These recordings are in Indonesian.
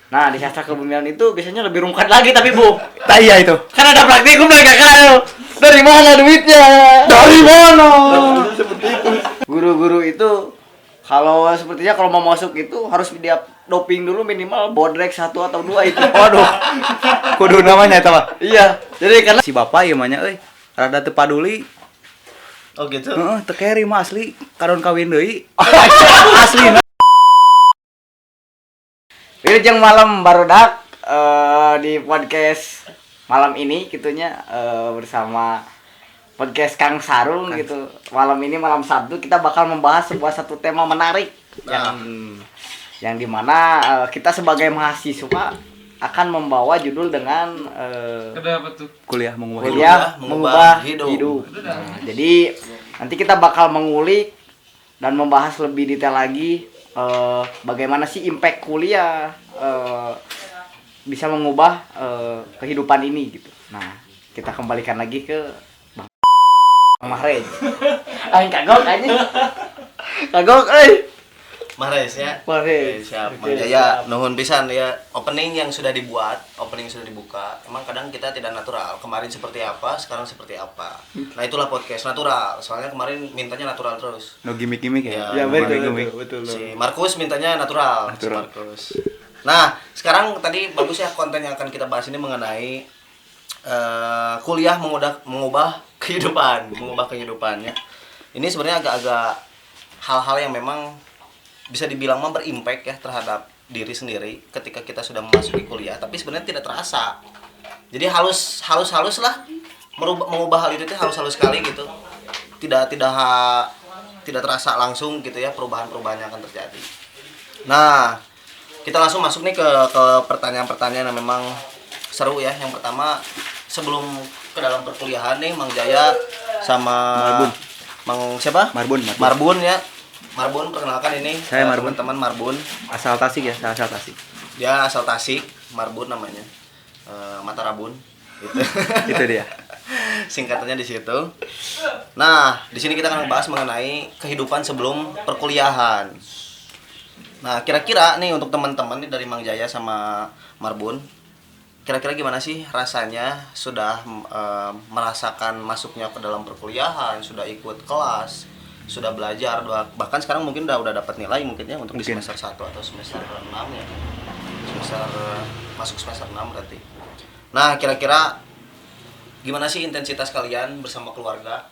Nah, di sastra kebumian itu biasanya lebih rungkat lagi tapi Bu. Iya itu. Kan ada praktikum dari kakak. Dari mana duitnya? Dari mana? Seperti itu. Guru-guru itu kalau sepertinya kalau mau masuk itu harus dia doping dulu minimal bodrek 1 atau 2 itu. Waduh. Kudu namanya eta mah. Iya. Jadi karena Si bapak ieu mah nya euy, rada teu paduli. Oh gitu. Heeh, teu keri mah asli karon kawin deui. Aslina. Wilujeng malam barudak di podcast malam ini gitunya bersama podcast Kang Sarung gitu. Malam ini malam Sabtu kita bakal membahas satu tema menarik yang dimana kita sebagai mahasiswa akan membawa judul dengan Kenapa tuh? Kuliah mengubah kuliah mengubah hidup. hidup. Nah, jadi nanti kita bakal mengulik dan membahas lebih detail lagi bagaimana sih impact kuliah bisa mengubah kehidupan ini gitu. Nah, kita kembalikan lagi ke Bang Mahrej. Aing kagok aja. Kagok Mares ya. Mahrej. Siap. Oke, Ya, siap. nuhun pisan ya. Opening yang sudah dibuat, opening yang sudah dibuka. Emang kadang kita tidak natural. Kemarin seperti apa, sekarang seperti apa. Nah, itulah podcast natural. Soalnya kemarin mintanya natural terus. No gimmick-gimmick ya. Ya No betul, gimmick-gimmick. betul. Si Markus mintanya natural. Si Natural. Markus. Nah, sekarang tadi bagus ya konten yang akan kita bahas ini mengenai kuliah mengubah kehidupannya. Ini sebenarnya agak-agak hal-hal yang memang bisa dibilang mah berimpact ya terhadap diri sendiri ketika kita sudah memasuki kuliah, tapi sebenarnya tidak terasa. Jadi halus lah mengubah hal itu halus sekali gitu. Tidak terasa langsung gitu ya perubahan-perubahan yang akan terjadi. Nah, kita langsung masuk nih ke pertanyaan-pertanyaan yang memang seru ya. Yang pertama, sebelum ke dalam perkuliahan nih Mang Jaya sama Marbun. Mang siapa? Marbun. Ya. Marbun, perkenalkan ini Saya Marbun. teman-teman Marbun. Asal Tasik ya, asal Tasik. Dia asal Tasik, Marbun namanya. Matarabun gitu. Itu dia. Singkatannya di situ. Nah, di sini kita akan membahas mengenai kehidupan sebelum perkuliahan. Nah, kira-kira nih untuk teman-teman nih dari Mang Jaya sama Marbun, kira-kira gimana sih rasanya sudah merasakan masuknya ke dalam perkuliahan, sudah ikut kelas, sudah belajar, bahkan sekarang mungkin udah dapat nilai mungkin ya untuk di Mungkin. semester 1 atau semester 6 ya. Masuk semester 6 berarti. Nah, kira-kira gimana sih intensitas kalian bersama keluarga?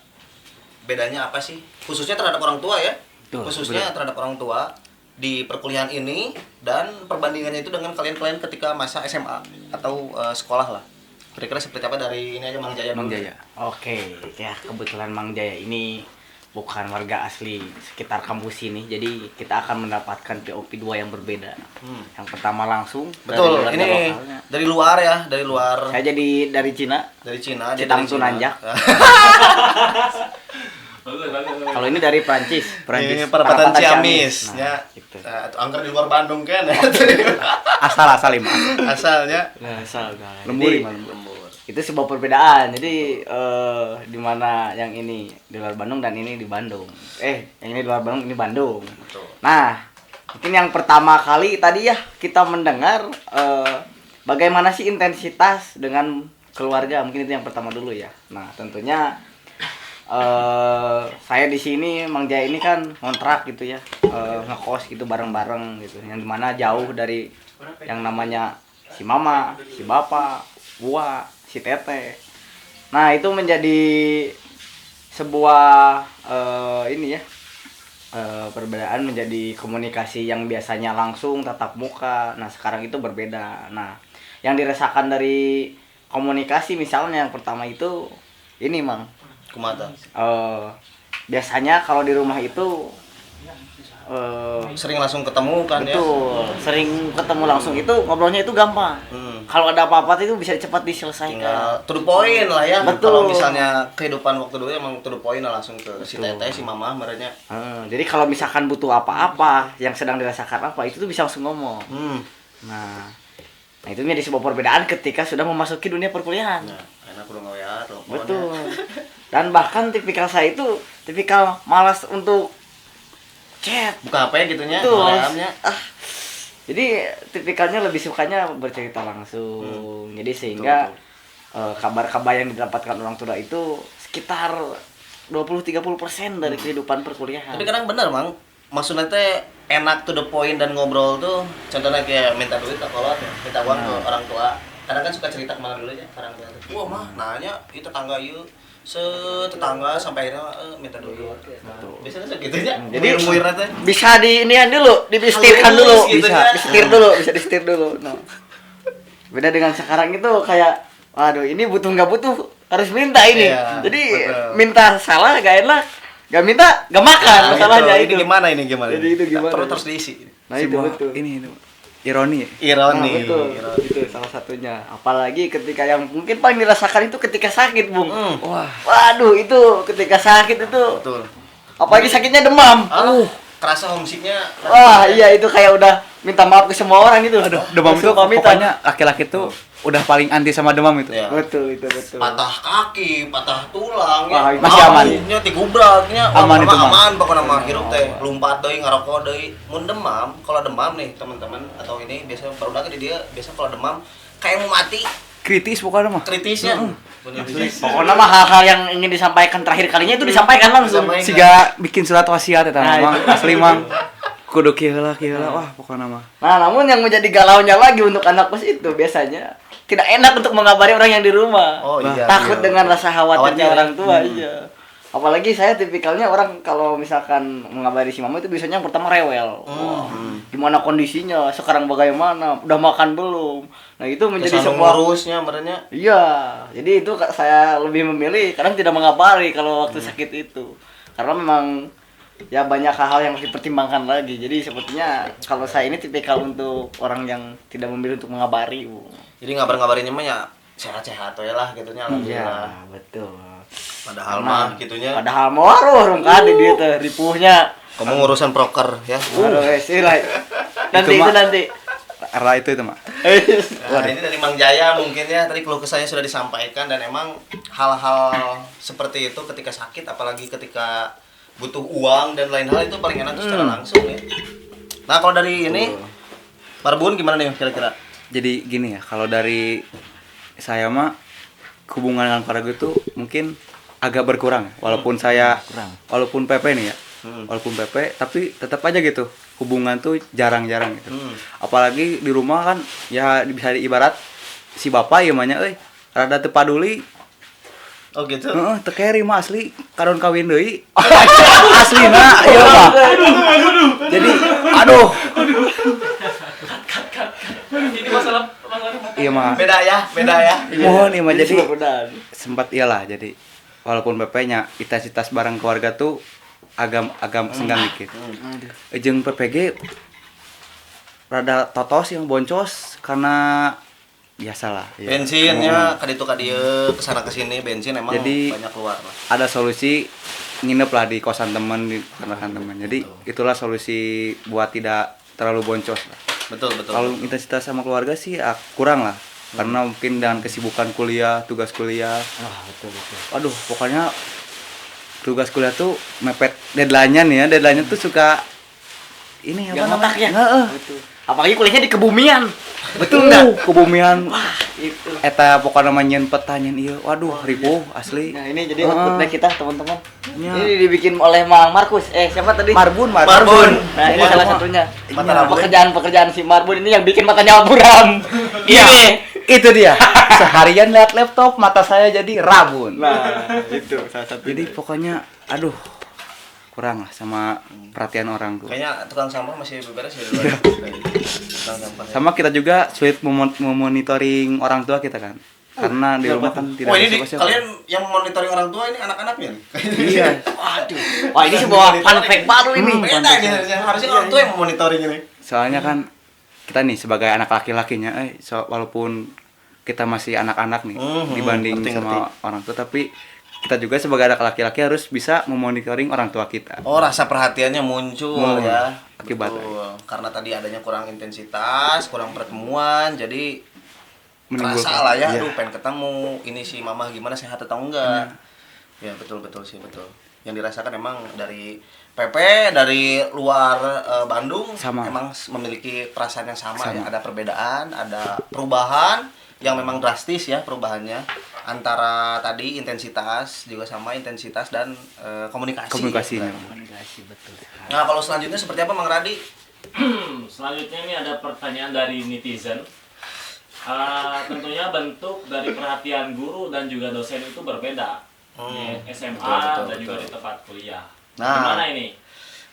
Bedanya apa sih? Khususnya terhadap orang tua ya. Khususnya terhadap orang tua di perkuliahan ini dan perbandingannya itu dengan kalian ketika masa SMA atau sekolah lah. Kira-kira seperti apa dari ini aja Mang Jaya dulu. Mang Jaya. Oke, ya kebetulan Mang Jaya ini bukan warga asli sekitar kampus ini, jadi kita akan mendapatkan POV 2 yang berbeda. Yang pertama langsung Betul, dari ini lokalnya. dari luar ya, dari luar. Saya jadi dari Cina. Dari Cina, dia Citang dari Cina. Tunanjak. Kalau ini dari Prancis. Ini perempatan Ciamis, Nah, ya. gitu. Angker di luar Bandung kan. Asal lima. Asalnya Nah, asal, guys. Lembur Jadi, lima. itu sebuah perbedaan. Jadi di mana yang ini di luar Bandung dan ini di Bandung. Yang ini di luar Bandung, ini Bandung. Betul. Nah, mungkin yang pertama kali tadi ya kita mendengar bagaimana sih intensitas dengan keluarga. Mungkin itu yang pertama dulu ya. Nah, tentunya saya di sini Mang Jaya ini kan kontrak gitu ya, ngekos gitu bareng-bareng gitu. Yang dimana jauh dari yang namanya si mama, si bapak, gua, si teteh. Nah, itu menjadi sebuah ini ya, perbedaan menjadi komunikasi yang biasanya langsung tatap muka. Nah, sekarang itu berbeda. Nah, yang dirasakan dari komunikasi misalnya yang pertama itu ini Mang, kumata. biasanya kalau di rumah itu Sering langsung ketemu kan ya. betul, sering ketemu langsung itu ngobrolnya itu gampang. Kalau ada apa-apa itu bisa cepat diselesaikan. Tinggal to the point lah ya. Betul. Kalau misalnya kehidupan waktu dulu emang to the point lah, langsung ke si teteh, si mama merenya. Jadi kalau misalkan butuh apa-apa yang sedang dirasakan apa itu tuh bisa langsung ngomong. Nah itu menjadi sebuah perbedaan ketika sudah memasuki dunia perkuliahan. Nah, enak udah ngeliat telepon. Betul. Dan bahkan tipikal saya itu tipikal malas untuk chat. Buka HP gitunya, Betul. malamnya. Jadi tipikalnya lebih sukanya bercerita langsung. Jadi sehingga kabar-kabar yang didapatkan orang tua itu sekitar 20-30% dari kehidupan perkuliahan. Tapi kadang bener mang, maksudnya teh enak to the point dan ngobrol tuh, contohnya kayak minta duit ke kolot, minta uang ke orang tua. Kadang kan suka cerita kemana dulu ya, orang tua. Wah mah, nanya itu tetangga yuk, tetangga sampai akhirnya minta duit. Biasanya segitunya. Jadi muir teh. bisa di inian dulu, disetirkan dulu, Halus gitu bisa ya. bisa disetir dulu. No. Beda dengan sekarang itu kayak, waduh ini butuh nggak butuh harus minta ini. Iya, Jadi betul. minta salah gak enak, gak minta gak makan Nah, masalahnya gitu. itu. Ini gimana? Jadi itu gimana? Perlu terus diisi. Nah itu Sebuah betul. ini ironi ya. Ironi. Nah, betul. Itu salah satunya. Apalagi ketika yang mungkin paling dirasakan itu ketika sakit, Bung. Wah, Waduh, itu ketika sakit itu Betul. apalagi sakitnya demam. Kerasa homesicknya. Wah, iya itu kayak udah minta maaf ke semua orang itu. aduh, demam itu Langsung pamitan. pokoknya laki-laki tuh udah paling anti sama demam itu. Ya. Betul, itu betul. Patah kaki, patah tulang, Wah, ya. masih aman. Nya digubraknya, Aman itu, Mang. aman pokoknya mah hirup teh. Lompat deui ngarokok deui. Mun demam, kalau demam nih teman-teman atau ini biasa baru lagi dia biasa kalau demam kayak mau mati Kritis pokoknya mah. kritisnya. Pokoknya mah hal-hal yang ingin disampaikan terakhir kalinya itu disampaikan langsung. Disampaikan. Siga bikin surat wasiat eta Nah, Mang. itu. Asli Mang. Kudu kieu heula wah pokoknya mah. Nah, namun yang menjadi galaunya lagi untuk anak kos itu biasanya tidak enak untuk mengabari orang yang di rumah. Oh iya. Takut iya. dengan rasa khawatirnya Khawatir. orang tua, iya. Apalagi saya tipikalnya orang kalau misalkan mengabari si mama itu biasanya yang pertama rewel. Wah, gimana kondisinya? Sekarang bagaimana? Udah makan belum? Nah, itu menjadi Kesana sebuah ngurusnya merenya. iya. Jadi itu saya lebih memilih kadang tidak mengabari kalau waktu sakit itu. Karena memang ya banyak hal-hal yang harus dipertimbangkan lagi. Jadi sepertinya kalau saya ini tipikal untuk orang yang tidak memilih untuk mengabari, Bu. Jadi ngabar-ngabarinnya mah ya sehat-sehat ya lah gitunya alhamdulillah. Iya, betul. Padahal mah gitunya. Padahal mau warung kan di dia tuh ripuhnya. Kamu ngurusan proker ya. Waduh, sih lah. Nanti Itu, itu Mak. nanti. Era itu Mak. Nah, ini dari Mang Jaya mungkin ya tadi keluh kesahnya sudah disampaikan dan emang hal-hal seperti itu ketika sakit apalagi ketika butuh uang dan lain hal itu paling enak secara langsung ya. Nah, kalau dari ini Marbun gimana nih kira-kira? Jadi gini ya, kalau dari saya mah hubungan dengan keluarga itu mungkin agak berkurang ya. Walaupun saya walaupun PP nih ya. Walaupun PP tapi tetap aja gitu. Hubungan tuh jarang-jarang gitu. Apalagi di rumah kan ya bisa diibarat si bapak ya mah nya rada teu paduli. Oh gitu. Heeh, teu keri mah asli karon kawin deui. Aslina ieu mah. Jadi aduh. Ini masalah Iya mah. Beda ya. Mohon ieu mah jadi benar. sempat iyalah jadi walaupun PP-nya intensitas bareng keluarga tuh agak senggang dikit. Jeung PPG rada totos yang boncos karena biasalah ya. Bensinnya kaditu kadieu kesana kesini bensin emang Jadi, banyak keluar lah. Ada solusi nginep lah di kosan teman di kontrakan teman. Jadi itulah solusi buat tidak terlalu boncos lah. Betul. Kalau intensitas sama keluarga sih kurang lah. Karena mungkin dengan kesibukan kuliah, tugas kuliah. Betul. Waduh, pokoknya tugas kuliah tuh mepet deadline-nya nih ya. Deadline-nya tuh suka ini apa Gak namanya? ngotak ya? Heeh. Betul. Apalagi kuliahnya di kebumian. Betul enggak? Kebumian. Itu. Eta pokoknya nyen pertanyaan iya. Waduh, ripuh asli. Nah, ini jadi outputnya kita, teman-teman. Ya. Ini dibikin oleh Mang Markus. Siapa tadi? Marbun. Marbun. Nah, ini salah satunya. Mata Rabun. Pekerjaan si Marbun ini yang bikin matanya buram. Iya. Ini. Itu dia. Seharian lihat laptop, mata saya jadi rabun. Nah, itu salah satu. Jadi pokoknya aduh kurang lah sama perhatian orang tuh. Kayaknya tukang sampah masih beberes ya. Tukang sampah. Sama kita juga sulit memonitoring orang tua kita kan. Karena di rumah kan tidak Oh, ini ada siapa-siapa. kalian yang monitoring orang tua ini anak-anaknya nih. Iya. Waduh. Wah, ini sebuah fun fact baru ini. Beda ini harusnya orang tua yang memonitoring ini. Soalnya kan kita nih sebagai anak laki-lakinya walaupun kita masih anak-anak nih dibanding ngerti. sama orang tua tapi kita juga sebagai anak laki-laki harus bisa memonitoring orang tua kita. Oh, rasa perhatiannya muncul ya. Akibatnya. Betul. Karena tadi adanya kurang intensitas, kurang pertemuan, jadi kerasa lah ya, Iya. aduh pengen ketemu, ini si mama gimana sehat atau enggak. Ya betul sih, betul. yang dirasakan emang dari PP dari luar Bandung Sama. emang memiliki perasaan yang sama. Ya. Ada perbedaan, ada perubahan yang memang drastis ya perubahannya antara tadi intensitas juga sama intensitas dan komunikasi. Komunikasinya. Komunikasi betul. Nah kalau selanjutnya seperti apa Mang Radi? Selanjutnya ini ada pertanyaan dari netizen. Tentunya bentuk dari perhatian guru dan juga dosen itu berbeda. Di SMA betul, dan juga betul. di tempat kuliah. Nah. Gimana ini?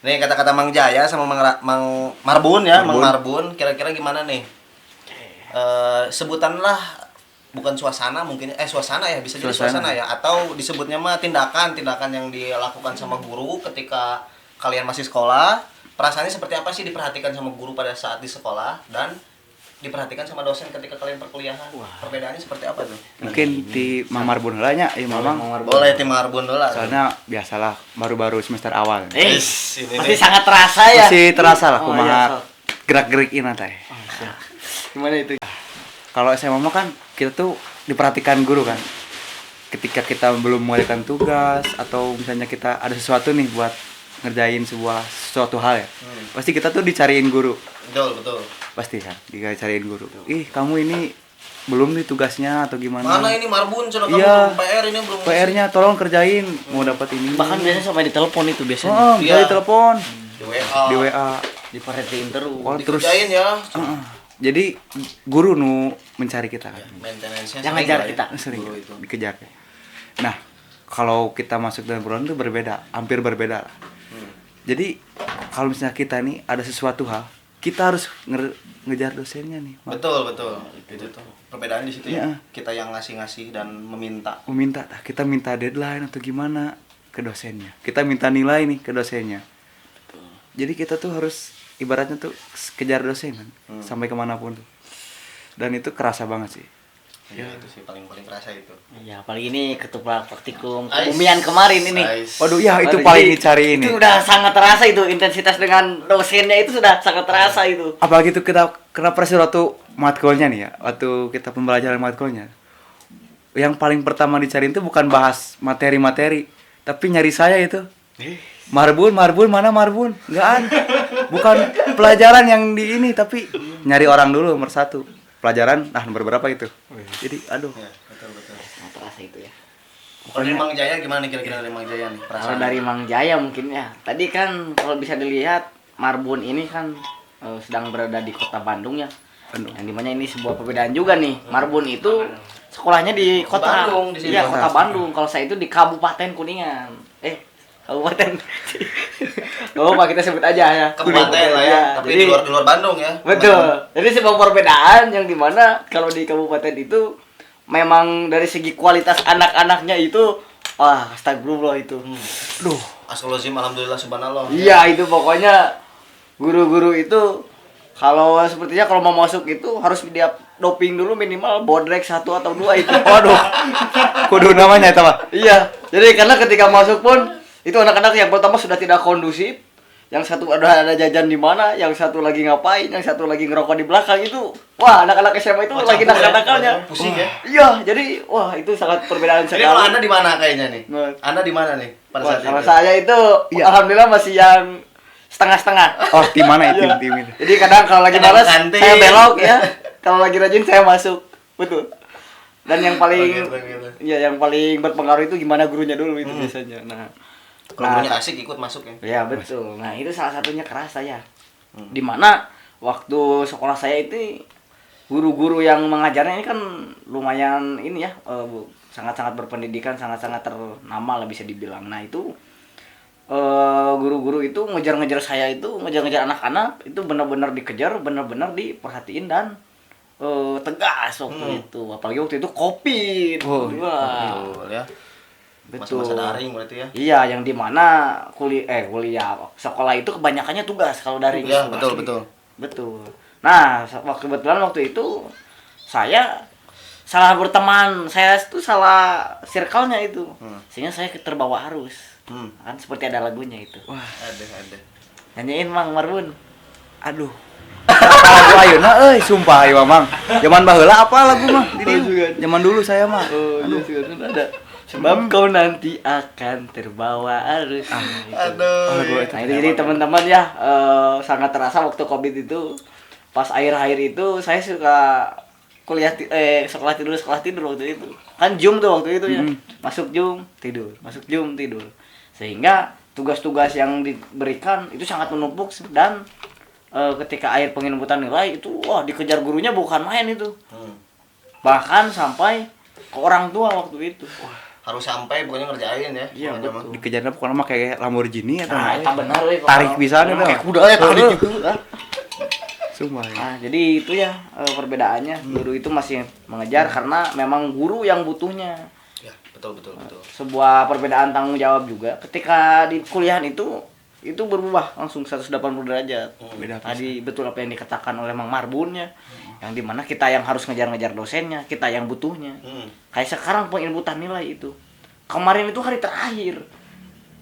Nih kata-kata Mang Jaya sama Mang Marbun ya, Mang Marbun kira-kira gimana nih? Sebutanlah bukan suasana mungkin suasana ya bisa jadi suasana ya atau disebutnya mah tindakan yang dilakukan sama guru ketika kalian masih sekolah. Perasaannya seperti apa sih diperhatikan sama guru pada saat di sekolah dan diperhatikan sama dosen ketika kalian perkuliahan? Perbedaannya seperti apa tuh? Mungkin di Mang Marbun heula nya, Mamang. Boleh tim Marbun dulu lah. Soalnya biasalah baru-baru semester awal. Eh, ini masih nih. sangat terasa ya. Masih terasa lah Oh, kumaha iya, sok. gerak-gerikin teh. Gimana itu? Kalau SMA mah kan kita tuh diperhatikan guru kan. Ketika kita belum mengerjakan tugas atau misalnya kita ada sesuatu nih buat ngerjain suatu hal ya. Pasti kita tuh dicariin guru. Betul. Pasti kan dicariin guru. Ih, kamu ini belum nih tugasnya atau gimana? Mana ini Marbun coba kamu Iya. PR ini belum. PR-nya tolong kerjain, mau dapat ini. Bahkan biasanya sampai ditelepon itu biasanya. Oh, bisa Iya. ditelepon di WA. di WA. Diperhatiin terus. Oh, terus Dikerjain ya. jadi guru nu mencari kita kan. Maintenance-nya Yang sering ngejar lah ya, kita. Sering guru itu. dikejar. Nah, kalau kita masuk dalam perguruan itu berbeda, hampir berbeda lah. Jadi kalau misalnya kita nih ada sesuatu hal, kita harus ngejar dosennya nih. Betul. Itu tuh. Perbedaan di situ ya. Iya. Kita yang ngasih dan meminta. Kita minta deadline atau gimana ke dosennya. Kita minta nilai nih ke dosennya. Jadi kita tuh harus ibaratnya tuh kejar dosen kan, sampai kemanapun tuh. Dan itu kerasa banget sih. Iya, itu sih paling kerasa itu. Ya, apalagi ini ketoprak praktikum Ais. kebumian kemarin ini. Ais. Waduh, ya itu Waduh, paling jadi dicari ini. Itu udah sangat terasa itu intensitas dengan dosennya itu sudah sangat terasa itu. Apalagi itu kita kenapa sih waktu matkulnya nih ya, waktu kita pembelajaran matkulnya. Yang paling pertama dicari itu bukan bahas materi-materi, tapi nyari saya itu. Marbun, mana Marbun? Nggak ada. Bukan pelajaran yang di ini, tapi nyari orang dulu nomor satu. Pelajaran, nomor berapa itu? Jadi, aduh. Ya, betul. Sangat terasa itu ya. Kalau dari Mang Jaya gimana nih kira-kira dari Mang Jaya nih? Kalau Perasaan dari Mang Jaya mungkin ya. Tadi kan kalau bisa dilihat Marbun ini kan sedang berada di kota Bandung ya. Bandung. Yang dimana ini sebuah perbedaan juga nih. Marbun itu sekolahnya di kota Bandung, di sini. Iya, kota Bandung. Kalau saya itu di Kabupaten Kuningan. Kabupaten. Oh, Pak, kita sebut aja ya. kabupaten lah ya, tapi Jadi, di luar Bandung ya. betul. Jadi sebuah perbedaan yang dimana kalau di kabupaten itu memang dari segi kualitas anak-anaknya itu wah, astagfirullah itu. Duh, Astagfirullahaladzim, alhamdulillah subhanallah. Iya, itu pokoknya guru-guru itu kalau sepertinya kalau mau masuk itu harus dia doping dulu minimal bodrek 1 atau 2 itu. waduh. Kudu namanya itu, Pak. Iya. Jadi karena ketika masuk pun itu anak-anak yang pertama sudah tidak kondusif. Yang satu ada jajan di mana, yang satu lagi ngapain, yang satu lagi ngerokok di belakang itu. Wah, anak-anak SMA itu lagi nakal-nakalnya. Pusing ya. Iya, jadi wah itu sangat perbedaan Jadi kalau sekali. Anda di mana kayaknya nih? Nah. Anda di mana nih pada Wah, saat kalau itu? saya itu Iya. alhamdulillah masih yang setengah-setengah. Oh, tim mana ya? Iya. Tim ini. Jadi kadang kalau lagi Kadang malas kantin. saya belok ya. Kalau lagi rajin saya masuk. Betul. Dan yang paling Oh, gitu. ya yang paling berpengaruh itu gimana gurunya dulu itu biasanya. Nah, Kalau gurunya asik ikut masuk ya. ya betul. Nah, itu salah satunya kerasa ya. Dimana waktu sekolah saya itu guru-guru yang mengajarnya ini kan lumayan ini ya, sangat-sangat berpendidikan, sangat-sangat ternama lah bisa dibilang. Nah, itu guru-guru itu ngejar-ngejar saya itu, ngejar-ngejar anak-anak itu benar-benar dikejar, benar-benar diperhatiin dan tegas waktu itu. Apalagi waktu itu Covid. Oh, Wah, Betul ya. betul. Masa-masa daring berarti ya. Iya, yang dimana kuliah sekolah itu kebanyakannya tugas kalau daring. Iya, itu betul, asli. betul. Betul. Nah, kebetulan waktu itu saya salah berteman, saya itu salah circle-nya itu. Sehingga saya terbawa arus. Kan seperti ada lagunya itu. Wah, Ada. Nyanyiin Mang Marbun. aduh. Apa lagu ayeuna euy, sumpah ieu Mang. Zaman baheula apa lagu mah? Jadi zaman dulu saya mah. Oh, iya sih, ada. sebab kau nanti akan terbawa arus. Aduh. Nah, itu jadi teman-teman ya, sangat terasa waktu Covid itu. Pas akhir-akhir itu saya suka sekolah tidur waktu itu. Kan Zoom tuh waktu itu ya. Masuk Zoom, tidur, masuk Zoom, tidur. Sehingga tugas-tugas yang diberikan itu sangat menumpuk dan ketika akhir penginputan nilai itu wah dikejar gurunya bukan main itu. Bahkan sampai ke orang tua waktu itu. Wah, Harus sampai pokoknya ngerjain ya. iya pokoknya betul. mah. Dikejarnya pokoknya mah kayak Lamborghini atau Nah, itu benar we. tarik pisan itu. Kayak kuda ya tarik itu. Sumpah. Ya. Nah, jadi itu ya perbedaannya. Guru itu masih mengejar karena memang guru yang butuhnya. Ya, betul. Sebuah perbedaan tanggung jawab juga. Ketika di kuliahan itu berubah langsung 180 derajat. Beda Tadi betul apa yang dikatakan oleh Mang Marbun ya. Yang dimana kita yang harus ngejar-ngejar dosennya, kita yang butuhnya. Kayak sekarang penginputan nilai itu. Kemarin itu hari terakhir.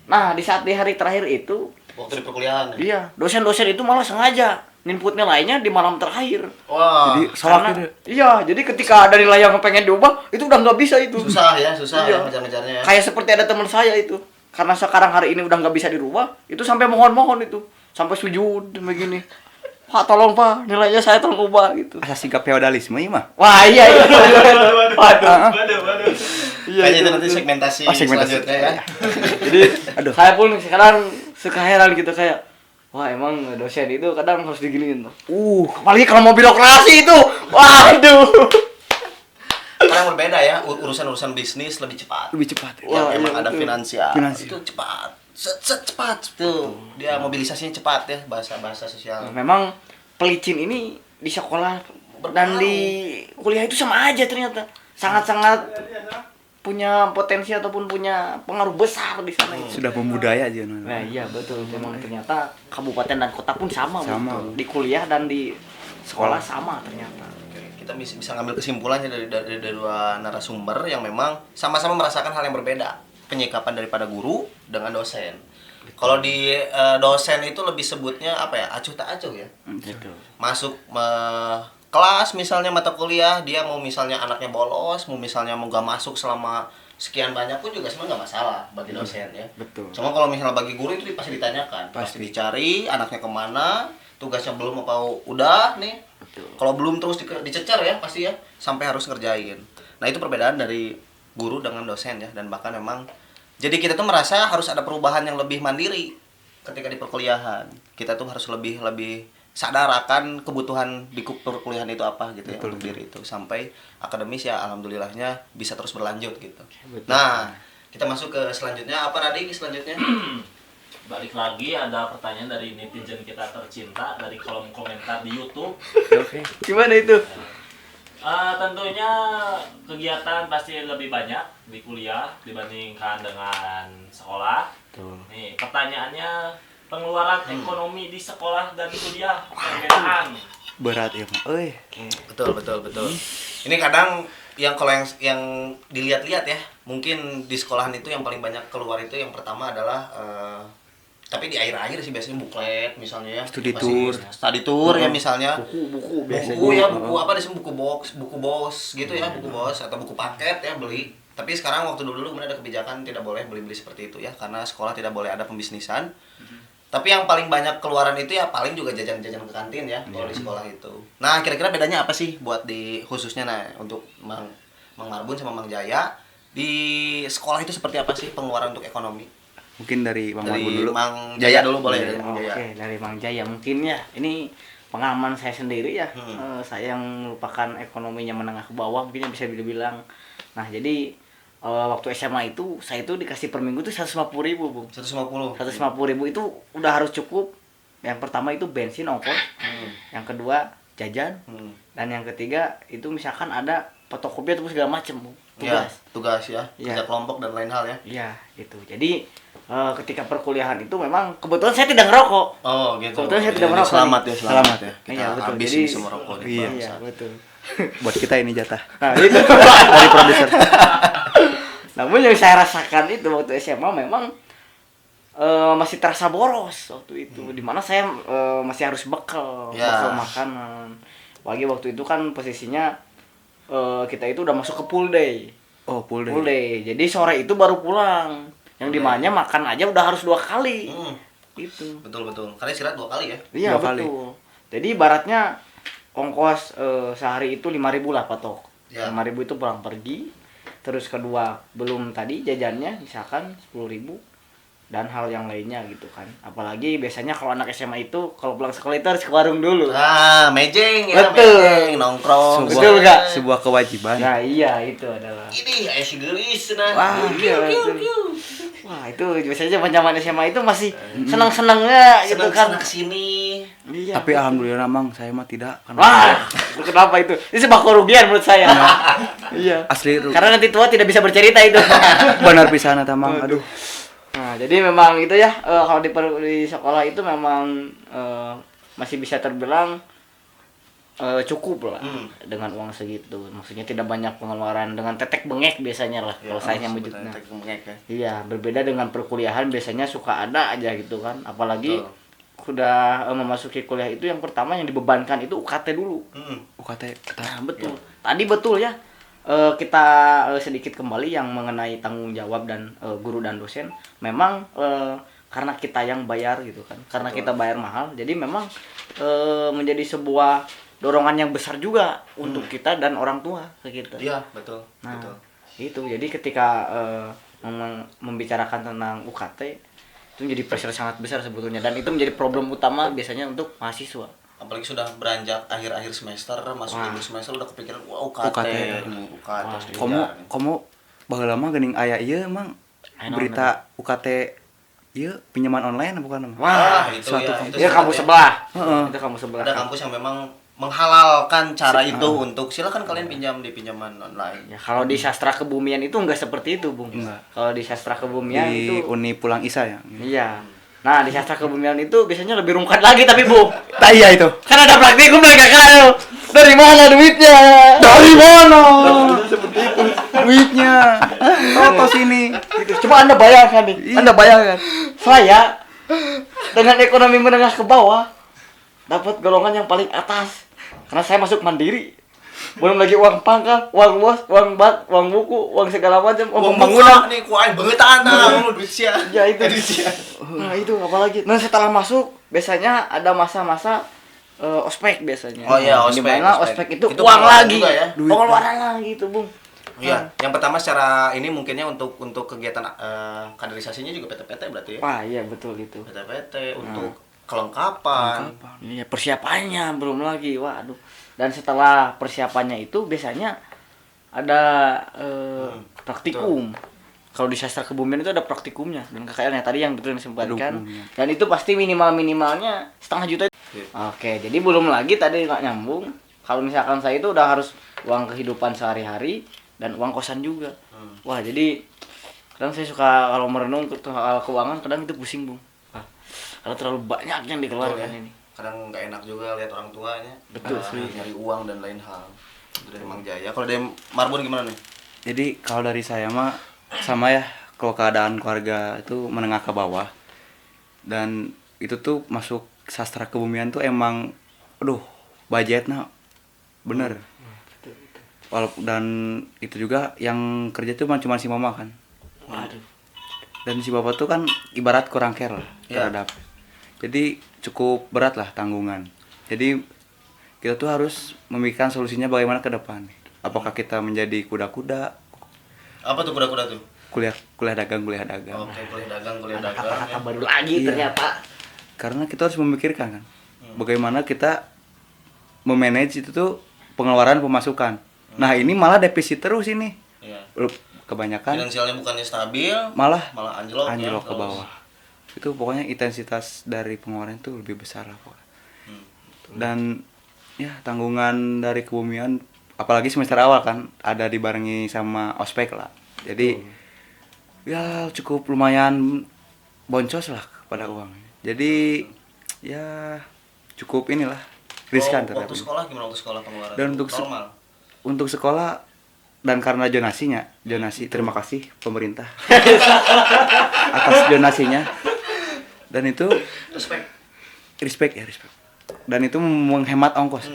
Nah, di saat di hari terakhir itu, Waktu di perkuliahan ya. iya, dosen-dosen itu malah sengaja input nilainya di malam terakhir. Wah, Jadi Karena, iya, jadi ketika ada nilai yang pengen diubah, itu udah nggak bisa itu. susah ya Iya. ngejar-ngejarnya ya. Kayak seperti ada teman saya itu. Karena sekarang hari ini udah nggak bisa dirubah, itu sampai mohon-mohon itu. Sampai sujud begini. Pak, tolong Pak, nilainya saya tolong ubah gitu. Asa sikap feodalisme ieu mah. Wah, iya. Waduh. Iya, Kayaknya itu nanti segmentasi, segmentasi. selanjutnya ya. Jadi, saya pun sekarang suka heran gitu kayak, wah emang dosen itu kadang harus diginiin tuh. Apalagi kalau mau birokrasi itu, waduh. Karena berbeda ya, urusan bisnis lebih cepat. Lebih cepat. Yang Wah, emang iya, ada betul. finansial. Finansial. Itu cepat. Cepat tuh. Dia mobilisasinya cepat ya, bahasa sosial. Memang pelicin ini di sekolah dan di kuliah itu sama aja ternyata. Sangat-sangat punya potensi ataupun punya pengaruh besar di sana. Sudah membudaya aja. Nah, iya betul. Memang ternyata kabupaten dan kota pun sama. Sama. Betul. Di kuliah dan di sekolah sama ternyata. Kita bisa ngambil kesimpulannya dari dua narasumber yang memang sama-sama merasakan hal yang berbeda. Penyikapan daripada guru dengan dosen. Kalau di dosen itu lebih sebutnya apa ya? Acuh tak acuh ya. Betul. Masuk kelas misalnya mata kuliah, dia mau misalnya anaknya bolos, mau misalnya mau gak masuk selama sekian banyak pun juga sebenarnya nggak masalah bagi dosen ya. Betul. Cuma kalau misalnya bagi guru itu pasti ditanyakan, pasti dicari anaknya kemana, tugasnya belum apa udah nih. Betul. Kalau belum terus dicecer ya pasti ya sampai harus ngerjain. Nah itu perbedaan dari guru dengan dosen ya, dan bahkan memang jadi kita tuh merasa harus ada perubahan yang lebih mandiri ketika di perkuliahan. Kita tuh harus lebih sadar akan kebutuhan di perkuliahan itu apa gitu ya, untuk diri itu sampai akademis ya alhamdulillahnya bisa terus berlanjut gitu. Betul. Nah kita masuk ke selanjutnya, apa Radik selanjutnya? Balik lagi ada pertanyaan dari netizen kita tercinta dari kolom komentar di YouTube. Oke. Gimana itu? Tentunya kegiatan pasti lebih banyak di kuliah dibandingkan dengan sekolah. Betul. Nih pertanyaannya, pengeluaran ekonomi di sekolah dan kuliah perbedaan. Berat ya, Mak. Betul. Ini kadang yang kalau yang dilihat-lihat ya, mungkin di sekolahan itu yang paling banyak keluar itu yang pertama adalah tapi di akhir-akhir sih biasanya buklet misalnya ya. Study Study tour ya misalnya. Buku biasanya. Buku apa di buku box gitu ya, buku box atau buku paket ya beli. Tapi sekarang waktu dulu ada kebijakan tidak boleh beli-beli seperti itu ya, karena sekolah tidak boleh ada pembisnisan. Tapi yang paling banyak keluaran itu ya paling juga jajan-jajan ke kantin ya kalau di sekolah itu. Nah, kira-kira bedanya apa sih buat di khususnya untuk Mang Marbun sama Mang Jaya di sekolah itu seperti apa sih pengeluaran untuk ekonomi? Mungkin dari Bang Marbun Dari dulu. Mang Jaya dulu boleh dari Oke, Mang Jaya. dari Mang Jaya mungkin ya. Ini pengalaman saya sendiri ya. Saya yang merupakan ekonominya menengah ke bawah mungkin bisa dibilang. Nah, jadi waktu SMA itu saya itu dikasih per minggu tuh 150.000, Bung. 150. 150.000 itu udah harus cukup. Yang pertama itu bensin ongkos. Yang kedua jajan. Dan yang ketiga itu misalkan ada fotokopi atau segala macam, Bung. Tugas ya. Ya. Kerja kelompok dan lain hal ya. Iya, gitu. Jadi ketika perkuliahan itu memang kebetulan saya tidak ngerokok. Oh, gitu. Kebetulan saya tidak Jadi merokok. Selamat ya. Kita Iya, betul. habis Jadi bisa merokok nih, iya. bangsa. Iya, betul. Buat kita ini jatah Nah, itu. dari produser. Namun yang saya rasakan itu waktu SMA memang masih terasa boros waktu itu. Dimana saya masih harus bekal makanan. Apalagi waktu itu kan posisinya kita itu udah masuk ke pool day. Oh, full day. Full day. Jadi sore itu baru pulang. Yang dimana makan aja udah harus 2 kali. Gitu. Betul. Karena istirahat 2 kali ya. Iya, 2 kali. betul. Jadi ibaratnya ongkos sehari itu 5.000 lah patok. Ya. 5.000 itu pulang pergi. Terus kedua belum tadi jajannya misalkan 10.000 dan hal yang lainnya gitu kan. Apalagi biasanya kalau anak SMA itu kalau pulang sekolah itu harus ke warung dulu. Mejeng ya, Betul. mejeng, nongkrong. Betul nggak? Sebuah kewajiban. Nah, iya itu adalah. Ini aya si geulis nah. Wah, iya, betul. Wah, itu biasanya zaman SMA itu masih senang-senangnya gitu kan. Senang kesini. Iya. Tapi alhamdulillah Mang, saya mah tidak. Wah, itu kenapa itu? Ini sebuah kerugian menurut saya. Iya. Asli Karena nanti tua tidak bisa bercerita itu. benar pisan eta Mang. Aduh. Nah, jadi memang itu ya kalau di sekolah itu memang masih bisa terbilang cukup lah dengan uang segitu. Maksudnya tidak banyak pengeluaran dengan tetek bengek biasanya lah kalau saya menyebutnya. Iya, berbeda dengan perkuliahan biasanya suka ada aja gitu kan. Apalagi udah memasuki kuliah itu yang pertama yang dibebankan itu UKT dulu. UKT. Nah, betul. Tadi betul ya. Kita sedikit kembali yang mengenai tanggung jawab dan guru dan dosen. Memang karena kita yang bayar gitu kan. Karena kita bayar mahal. Jadi memang menjadi sebuah dorongan yang besar juga untuk kita dan orang tua ke kita. Iya, betul. Nah, betul. itu. Jadi ketika membicarakan tentang UKT itu menjadi pressure sangat besar sebetulnya dan itu menjadi problem utama biasanya untuk mahasiswa. Apalagi sudah beranjak akhir-akhir semester, masuk akhir semester udah kepikiran UKT. UKT. Kamu baheula mah geuning aya ieu Mang. Berita UKT ieu pinjaman online bukan Mang? Wah, itu suatu ya. kampus. Itu kampus sebelah. Heeh. Itu kampus sebelah. Ada kampus yang memang menghalalkan cara itu untuk silakan kalian pinjam di pinjaman online. Ya, kalau di sastra kebumian itu enggak seperti itu, Bung. Enggak. Kalau di sastra kebumian Di itu Uni Pulang Isa ya. iya. Nah, di sastra kebumian itu biasanya lebih rungkat lagi tapi, Bu. Tak iya itu. Kan ada praktikum dari KKL. Dari mana duitnya? Dari mana? Duitnya. Toto sini. Gitu. Coba Anda bayangkan nih. Anda bayangkan. Saya dengan ekonomi menengah ke bawah dapat golongan yang paling atas. Karena saya masuk mandiri. Belum lagi uang pangkal, uang bos, uang bat, uang buku, uang segala macam, uang pembangunan. Nih ku aing beungetan duit sia. Ya itu. Nah, itu apalagi. Nah, setelah masuk biasanya ada masa-masa ospek biasanya. Oh iya, ospek. Dimana ospek itu uang pengeluaran lagi. juga ya. Pengeluaran lagi itu, Bung. Iya, yang pertama secara ini mungkinnya untuk kegiatan kaderisasinya juga PT-PT berarti ya. Wah, iya betul itu. PT-PT untuk kelengkapan. Iya, persiapannya belum lagi. Waduh. Dan setelah persiapannya itu biasanya ada praktikum. Kalau di sastra kebumian itu ada praktikumnya dan KKL-nya tadi yang betul disebutkan. Dan itu pasti minimalnya 500 juta. Oke, jadi belum lagi tadi nggak nyambung. Kalau misalkan saya itu udah harus uang kehidupan sehari-hari dan uang kosan juga. Wah, jadi kadang saya suka kalau merenung soal keuangan kadang itu pusing, Bung. Karena terlalu banyak yang dikeluarkan ini. Kadang nggak enak juga lihat orang tuanya. Betul sih. Nyari uang dan lain hal. Itu dari Mang Jaya. Kalau dari Marbun gimana nih? Jadi kalau dari saya mah sama ya, kalau keadaan keluarga itu menengah ke bawah. Dan itu tuh masuk sastra kebumian tuh emang aduh, budgetnya bener. Walaupun dan itu juga yang kerja tuh cuma si mama kan. Waduh. Dan si bapak tuh kan ibarat kurang care lah terhadap. Jadi cukup berat lah tanggungan. Jadi kita tuh harus memikirkan solusinya bagaimana ke depan. Apakah kita menjadi kuda-kuda? Apa tuh kuda-kuda tuh? Kuliah dagang. Oke, kuliah dagang. Kata-kata baru lagi Iya. ternyata. Karena kita harus memikirkan kan, bagaimana kita memanage itu tuh pengeluaran pemasukan. Nah ini malah defisit terus ini. Iya. Kebanyakan Finansialnya bukannya stabil, malah anjlok ke bawah. Itu pokoknya intensitas dari pengeluaran itu lebih besar lah pokoknya. Dan ya tanggungan dari kebumian apalagi semester awal kan ada dibarengi sama ospek lah. Jadi ya cukup lumayan boncos lah pada uang. Jadi ya cukup inilah riskan terhadap waktu sekolah gimana waktu sekolah pengeluaran? Dan untuk normal. Untuk sekolah dan karena jonasi terima kasih pemerintah atas jonasinya. Dan itu respect. Dan itu menghemat ongkos.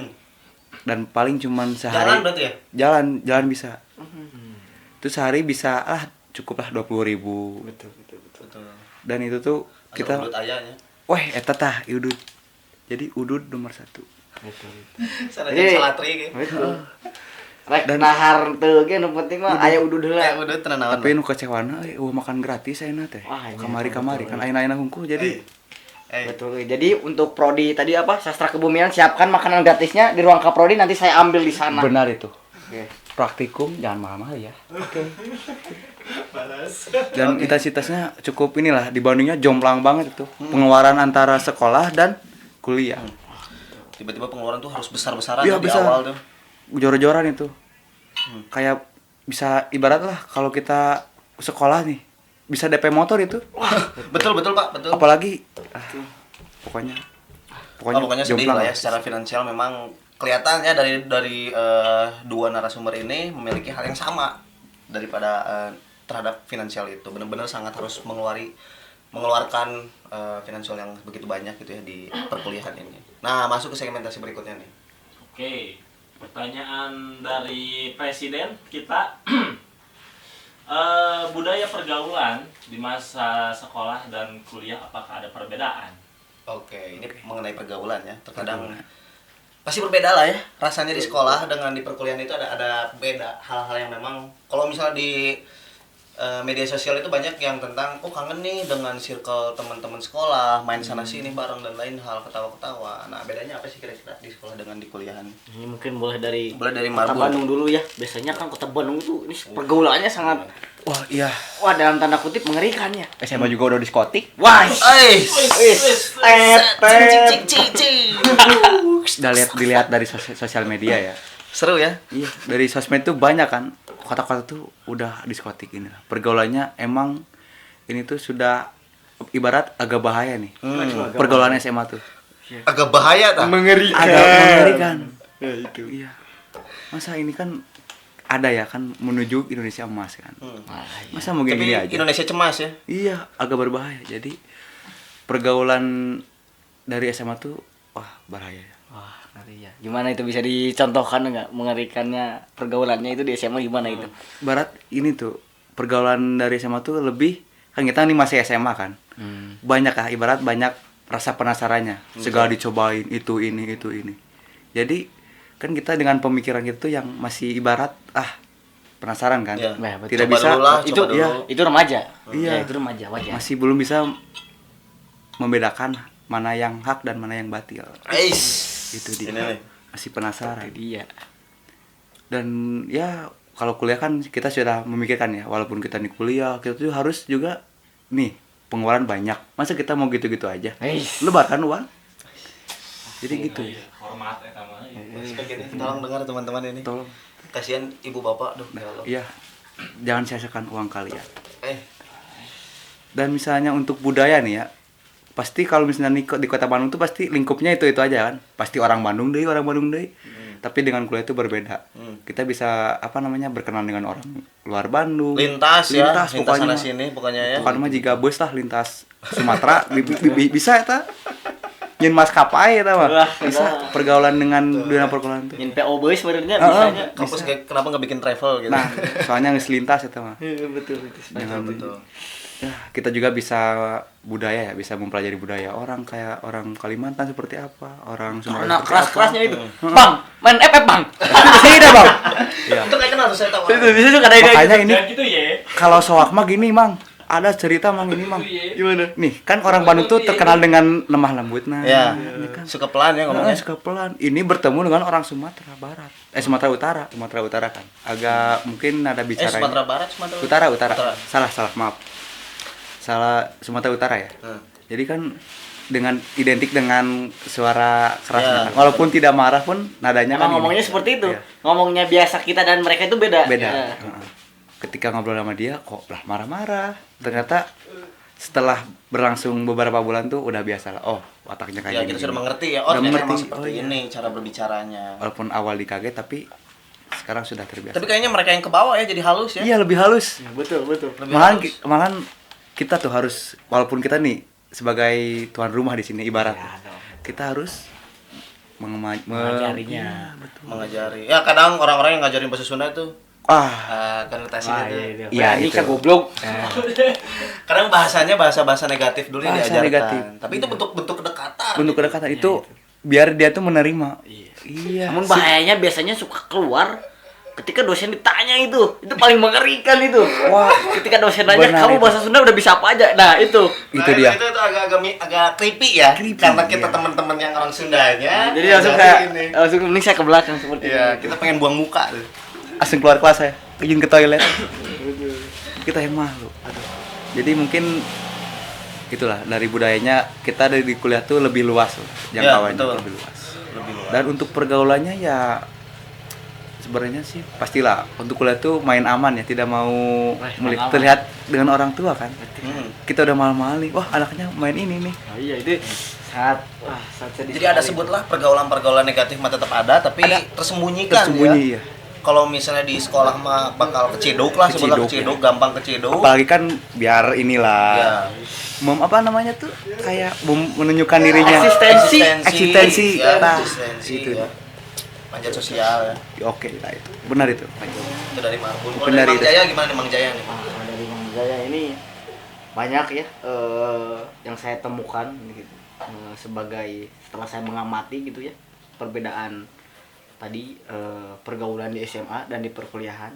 Dan paling cuman sehari Jalan berarti ya? jalan bisa. Itu itu sehari bisa cukup lah 20.000. Betul. Dan itu tuh kita udut ayahnya. wah eta tah udud. Jadi udud nomor 1. Betul. Sarajan Jadi- salatri ge. Betul. Rek nahar teu ge nu penting mah aya udud Ya heula. udut tenan naon. Tapi nu kecewana makan gratis ayeuna teh. Wah, iya, Kamari-kamari betul. kan ayeuna hungkul jadi Betul. Jadi untuk prodi tadi apa? Sastra kebumian siapkan makanan gratisnya di ruang kaprodi nanti saya ambil di sana. benar itu. Oke. Praktikum jangan mahal-mahal ya. Dan intensitasnya cukup inilah dibandingnya jomplang banget itu. Pengeluaran antara sekolah dan kuliah. Tiba-tiba pengeluaran tuh harus besar-besaran Iya, di besar. awal tuh. Jor-joran itu. Kayak bisa ibarat lah kalau kita sekolah nih bisa DP motor itu. Betul Pak, betul. Apalagi pokoknya Pokoknya sedih jomplang lah ya secara finansial memang kelihatannya dari dua narasumber ini memiliki hal yang sama daripada terhadap finansial itu. Benar-benar sangat harus mengeluarkan finansial yang begitu banyak gitu ya di perkuliahan ini. Nah, masuk ke segmentasi berikutnya nih. Oke, pertanyaan dari presiden kita. Budaya pergaulan di masa sekolah dan kuliah apakah ada perbedaan? Oke, ini mengenai pergaulan ya. Terkadang pasti berbeda lah ya. Rasanya di sekolah dengan di perkuliahan itu ada beda hal-hal yang memang kalau misalnya di media sosial itu banyak yang tentang kangen nih dengan circle teman-teman sekolah, main sana sini bareng dan lain hal ketawa-ketawa. Nah, bedanya apa sih kira-kira di sekolah dengan di kuliahan? Ini mungkin boleh dari Boleh dari Kota Marbun. Bandung dulu ya. Biasanya kan Kota Bandung itu ini pergaulannya sangat Wah, iya. dalam tanda kutip mengerikan ya. SMA juga udah diskotik. Wah. Dilihat dari sosial media ya. Seru ya? Iya, dari sosmed tuh banyak kan. Kota-kota tuh udah diskotik ini lah. Pergaulannya emang ini tuh sudah ibarat agak bahaya nih. Pergaulan SMA tuh. Agak bahaya tak? Mengerikan. Agak mengerikan. Ya itu. Iya. Masa ini kan ada ya kan menuju Indonesia emas kan. Masa mau Tapi gini aja? Indonesia cemas ya? Iya, agak berbahaya. Jadi pergaulan dari SMA tuh wah bahaya. Wah, ngeri ya. Gimana itu bisa dicontohkan enggak mengerikannya pergaulannya itu di SMA gimana itu? Barat ini tuh pergaulan dari SMA tuh lebih kan kita nih masih SMA kan. Banyak lah ibarat banyak rasa penasarannya. Segala dicobain itu ini. Jadi kan kita dengan pemikiran gitu yang masih ibarat penasaran kan. Iya. Nah, betul. Tidak Coba bisa dulu lah, itu coba dulu. ya Itu remaja. Iya. Ya, itu remaja wajar. masih belum bisa membedakan mana yang hak dan mana yang batil. Itu dia. Ini nih. Masih penasaran. Iya. Dan ya kalau kuliah kan kita sudah memikirkan ya, walaupun kita nih kuliah kita tuh harus juga nih pengeluaran banyak. Masa kita mau gitu-gitu aja? Lebar kan uang. Jadi gitu. Hormat eta mah. Tolong dengar teman-teman ini. Tolong. Kasihan ibu bapak, ya Allah. Iya. Jangan sia-siakan uang kalian. Eh, Dan misalnya untuk budaya nih ya, pasti kalau misalnya di Kota Bandung tuh pasti lingkupnya itu aja kan. Pasti orang Bandung deh. Tapi dengan kuliah itu berbeda. Kita bisa berkenalan dengan orang luar Bandung. lintas pokoknya sana mah. sini pokoknya ya. Pokoknya mah jika bus lah lintas Sumatera bisa eta. Nyen maskapai eta mah. Wah, Bisa pergaulan dengan dunia pergaulan tuh. Nyen PO boy sebenarnya bisanya. Kampus kenapa nggak bikin travel gitu? Nah, soalnya geus lintas eta mah. Betul. betul. Ya, kita juga bisa budaya ya, bisa mempelajari budaya orang kayak orang Kalimantan seperti apa, orang Sumatera Nah, seperti keras-kerasnya apa. itu. Bang, main FF, Bang. Tidak, Bang. Iya. Itu kayak kenal saya tahu. Itu bisa juga ada Makanya ini Jangan gitu ya. kalau soak mah gini, Mang. Ada cerita Mang ini, Mang. Gimana? Nih, kan orang Bandung tuh terkenal dengan lemah lembut. Nah, Ya, ini kan suka pelan ya ngomongnya. suka pelan. Ini bertemu dengan orang Sumatera Barat. Sumatera Utara kan. Agak mungkin ada bicara. Sumatera Barat, Sumatera Utara. Salah, maaf. Salah, Sumatera Utara ya. Jadi kan dengan identik dengan suara kerasnya. Ya. Walaupun tidak marah pun nadanya Emang kan ngomongnya ini. seperti itu. Iya. Ngomongnya biasa kita dan mereka itu beda. Beda. Ya. Heeh. Ketika ngobrol sama dia kok lah marah-marah. Ternyata setelah berlangsung beberapa bulan tuh udah biasa lah. Oh, wataknya Ya, kayak kita gini. sudah mengerti ya. Oh, Udah ternyata mengerti. emang seperti Oh, iya. ini cara berbicaranya. Walaupun awal dikaget tapi sekarang sudah terbiasa. Tapi kayaknya mereka yang ke bawah ya jadi halus ya. Iya, lebih halus. Betul. Lebih Malahan, halus. malahan kita tuh harus, walaupun kita nih sebagai tuan rumah di sini ibarat, kita harus Mengajarinya. Iya, betul. Mengajari. Ya kadang orang-orang yang ngajarin bahasa Sunda itu konotasinya tuh. Iya, ini itu. kan goblok. Kadang bahasanya bahasa-bahasa negatif dulu yang Bahasa diajarkan. negatif. Tapi itu bentuk kedekatan. Bentuk kedekatan itu biar dia tuh menerima. Iya. Namun bahayanya biasanya suka keluar ketika dosen ditanya itu paling mengerikan itu. Wah, Ketika dosen nanya benar kamu itu. bahasa Sunda udah bisa apa aja. Nah, itu. Itu dia. Itu agak creepy ya. Karena kita teman-teman yang orang Sundanya. Jadi langsung mending saya ke belakang seperti Iya, itu. kita pengen buang muka tuh. Langsung keluar kelas saya, izin ke toilet. Kita yang malu. Jadi mungkin itulah dari budayanya kita dari kuliah tuh lebih luas loh, jangkauannya betul. lebih luas. Lebih luas. Dan untuk pergaulannya ya sebenarnya sih pastilah untuk kuliah tuh main aman ya, tidak mau main aman. terlihat dengan orang tua kan. Hmm. Kita udah malam-malam nih, wah anaknya main ini nih. Oh, iya itu sangat sedih. Jadi ada sebutlah pergaulan-pergaulan negatif mah tetap ada, tapi tersembunyikan Tersembunyi ya. ya. Kalau misalnya di sekolah mah bakal keciduk lah, sebutlah keciduk, gampang keciduk. Apalagi kan biar inilah Ya. apa namanya tuh kayak menunjukkan dirinya. Eksistensi. ya, Nah, eksistensi itu. ya. Panjat sosial ya. Oke, nah itu. Benar itu. Itu dari Marbun. Kalau Benar dari Mang itu. Jaya gimana nih Mang Jaya nih? Dari Mang Jaya ini banyak ya yang saya temukan gitu. Sebagai setelah saya mengamati gitu ya perbedaan tadi pergaulan di SMA dan di perkuliahan.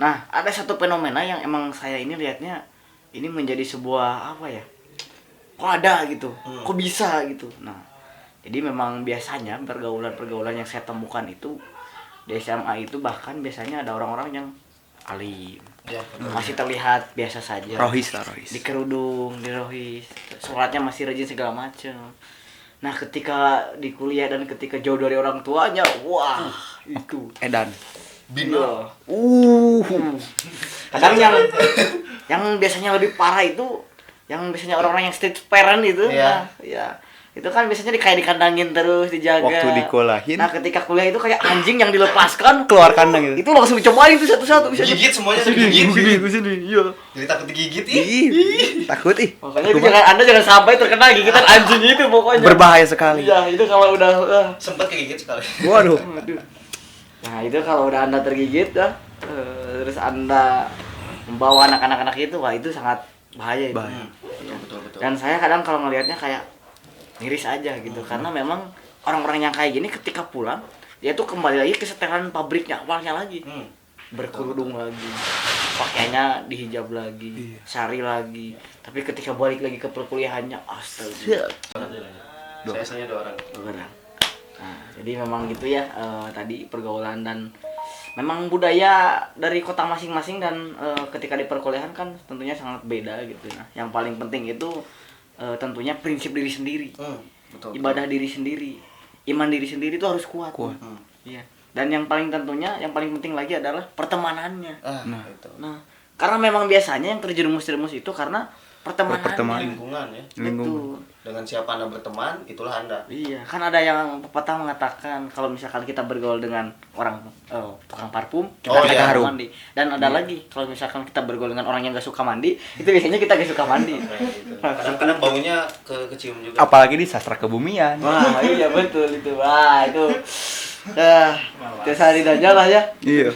Nah, ada satu fenomena yang emang saya ini lihatnya ini menjadi sebuah apa ya? Kok ada gitu? Kok bisa gitu? Nah, jadi memang biasanya pergaulan-pergaulan yang saya temukan itu di SMA itu bahkan biasanya ada orang-orang yang alim. Ya. Masih terlihat biasa saja. Rohis lah, rohis. Di kerudung, di rohis. Sholatnya masih rajin segala macam. Nah, ketika di kuliah dan ketika jauh dari orang tuanya, wah, itu Edan. bina. Kadang yang biasanya lebih parah itu yang biasanya orang-orang yang street parent itu. Iya. Nah, ya. Itu kan biasanya kayak dikandangin terus, dijaga. Waktu dikolahin. Nah, ketika kuliah itu kayak anjing yang dilepaskan, Keluar kandang gitu. itu langsung dicobain tuh satu-satu bisa Gigit semuanya digigit. sini. Iya. Jadi takut digigit ih. Ih, takut ih. Makanya itu Anda jangan sampai terkena gigitan anjing itu pokoknya. Berbahaya sekali. Iya, itu kalau udah Sempat kegigit sekali. Waduh. Nah, itu kalau udah Anda tergigit ya, terus Anda membawa anak-anak itu, wah itu sangat bahaya itu. Bahaya. Betul. Dan saya kadang kalau ngelihatnya kayak miris aja gitu, karena memang orang-orang yang kayak gini ketika pulang dia tuh kembali lagi ke setelan pabriknya awalnya lagi. Berkerudung lagi, pakaiannya dihijab lagi, syari lagi. Tapi ketika balik lagi ke perkuliahannya, astaga. Saya 2 orang. Nah, jadi memang gitu ya tadi pergaulan dan memang budaya dari kota masing-masing dan ketika di perkuliahan kan tentunya sangat beda gitu. Nah, yang paling penting itu tentunya prinsip diri sendiri, Betul. ibadah diri sendiri, iman diri sendiri itu harus kuat. Iya. Dan yang paling paling penting lagi adalah pertemanannya. Itu. Nah, karena memang biasanya yang terjerumus itu karena pertemanan. Lingkungan ya. Betul. Dengan siapa Anda berteman, itulah Anda. Iya, kan ada yang pepatah mengatakan kalau misalkan kita bergaul dengan orang tukang parfum, kita iya. harum mandi. Dan ada lagi kalau misalkan kita bergaul dengan orang yang gak suka mandi, itu biasanya kita gak suka mandi. Kadang-kadang baunya kecium juga. Apalagi di sastra kebumian. Wah, iya betul itu. Wah, itu sehari aja lah ya. Iya.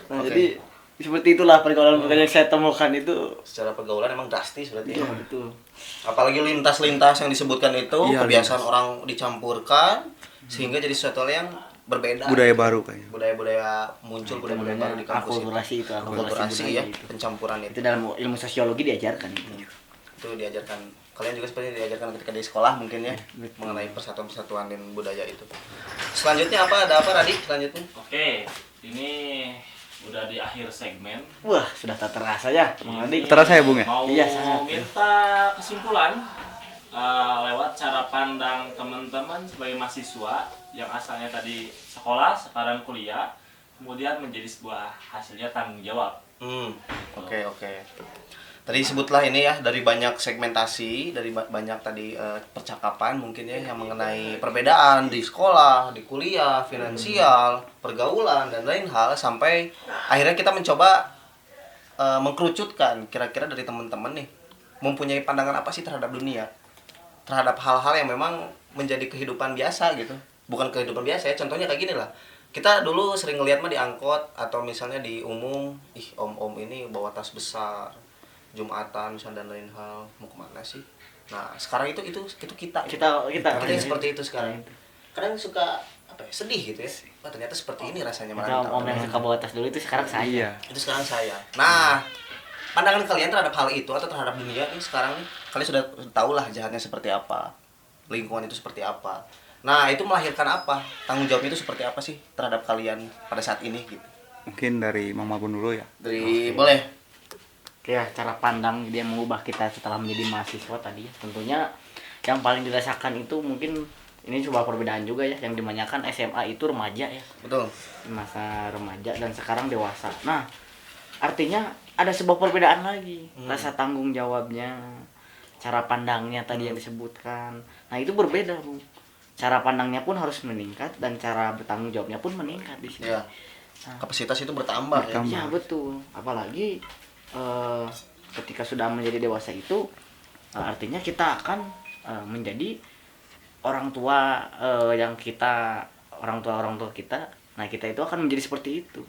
Nah, jadi seperti itulah pergaulan-pergaulan yang saya temukan itu. Secara pergaulan emang drastis berarti. Iya, Ya. betul. Apalagi lintas-lintas yang disebutkan itu, Iya, kebiasaan orang dicampurkan sehingga jadi sesuatu yang berbeda. Budaya baru kayaknya. Budaya-budaya muncul, budaya-budaya baru di kampus Akulturasi itu, Akulturasi budaya ya, itu. pencampuran Itu itu. dalam ilmu sosiologi diajarkan itu. Itu diajarkan. Kalian juga seperti diajarkan ketika di sekolah mungkin ya, mengenai persatuan-persatuan dan budaya itu. Selanjutnya apa? Ada apa Radit selanjutnya? Oke, ini udah di akhir segmen. Wah, sudah tak terasa ya, Mang Andi. Terasa ya, Bung ya? Mau Iya, sangat. minta kesimpulan lewat cara pandang teman-teman sebagai mahasiswa yang asalnya tadi sekolah, sekarang kuliah, kemudian menjadi sebuah hasilnya tanggung jawab. Oke. Tadi sebutlah ini ya, dari banyak segmentasi, dari banyak tadi percakapan mungkin ya yang mengenai perbedaan di sekolah, di kuliah, finansial, pergaulan dan lain hal, sampai akhirnya kita mencoba mengkerucutkan kira-kira dari teman-teman nih mempunyai pandangan apa sih terhadap dunia, terhadap hal-hal yang memang menjadi kehidupan biasa gitu. Bukan kehidupan biasa ya, contohnya kayak gini lah. kita dulu sering ngeliat mah di angkot atau misalnya di umum, ih om-om ini bawa tas besar, Jumatan misalnya dan lain hal, mau kemana sih? Nah sekarang itu kita Kita yang seperti itu sekarang. Kadang suka apa ya, sedih gitu ya. Wah ternyata seperti ini rasanya Kita om yang suka bawa tas dulu itu sekarang saya. Iya. Itu sekarang saya. Nah pandangan kalian terhadap hal itu atau terhadap dunia ini sekarang nih, kalian sudah tahu lah jahatnya seperti apa, lingkungan itu seperti apa. Nah itu melahirkan apa? Tanggung jawabnya itu seperti apa sih terhadap kalian pada saat ini gitu? Mungkin dari Mang Marbun dulu ya. Dari boleh. Ya, cara pandang dia mengubah kita setelah menjadi mahasiswa tadi ya. Tentunya yang paling dirasakan itu mungkin ini sebuah perbedaan juga ya, yang dimanyakan SMA itu remaja ya, Betul. masa remaja dan sekarang dewasa. Nah, artinya ada sebuah perbedaan lagi, rasa tanggung jawabnya, cara pandangnya tadi yang disebutkan. Nah, itu berbeda, Bu. Cara pandangnya pun harus meningkat dan cara bertanggung jawabnya pun meningkat di sini. Ya. Kapasitas itu bertambah ya. Iya betul, apalagi ketika sudah menjadi dewasa itu artinya kita akan menjadi orang tua yang kita orang tua kita. Nah kita itu akan menjadi seperti itu.